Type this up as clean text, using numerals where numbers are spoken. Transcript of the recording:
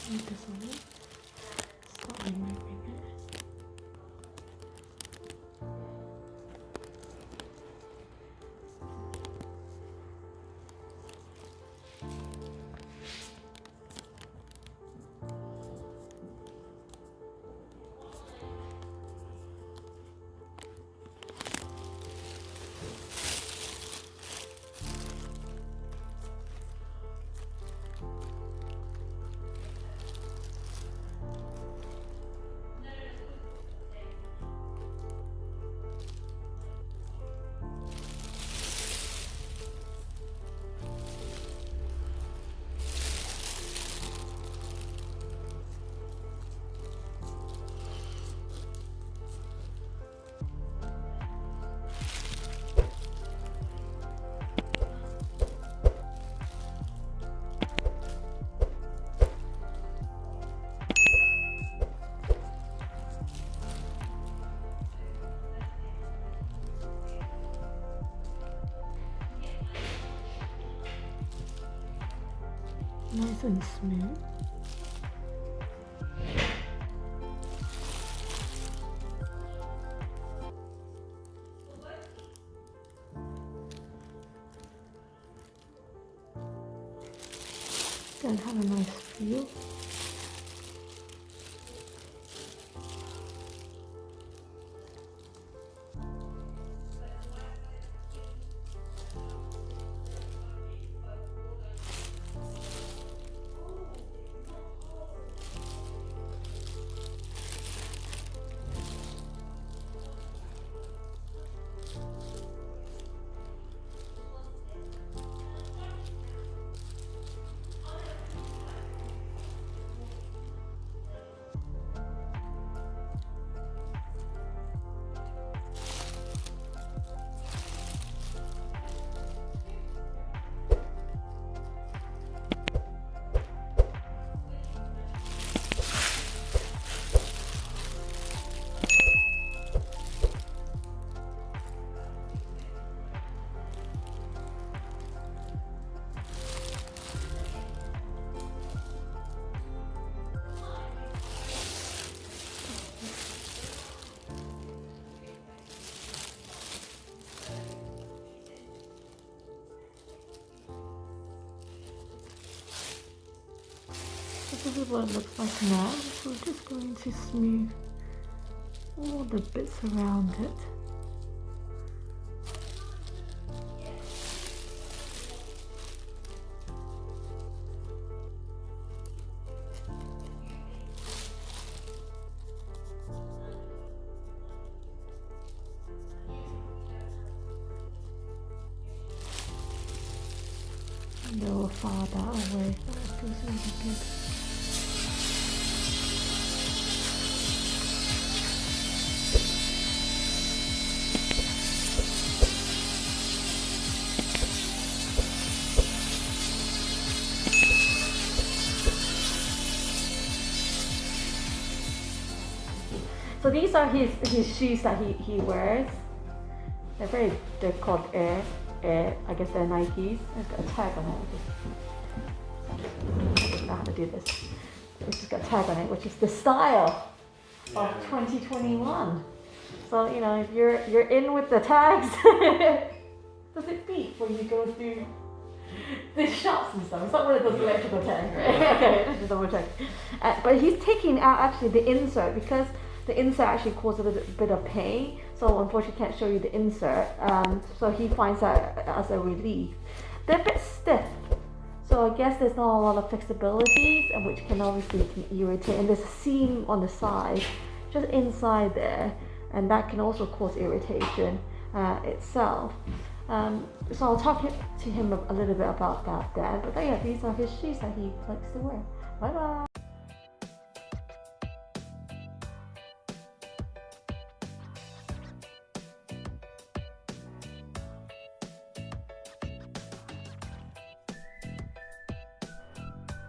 Need this on it. Start removing it. Nice and smooth. Then have a nice feel. This is what it looks like now. So we're just going to smooth all the bits around it. And go farther away. That feels really good. So these are his shoes that he wears. They're called Air. I guess they're Nikes. It's got a tag on it. I don't know how to do this. It's just got a tag on it, which is the style of 2021. So you know, if you're in with the tags, does it beep when you go through the shops and stuff? It's not one of those electrical tags, right? Okay, let's just double check. But he's taking out actually the insert because the insert actually causes a bit of pain, so unfortunately can't show you the insert. So he finds that as a relief. They're a bit stiff, so I guess there's not a lot of flexibility, and which can obviously irritate. And there's a seam on the side, just inside there, and that can also cause irritation itself. So I'll talk to him a little bit about that then. But yeah, these are his shoes that he likes to wear. Bye bye.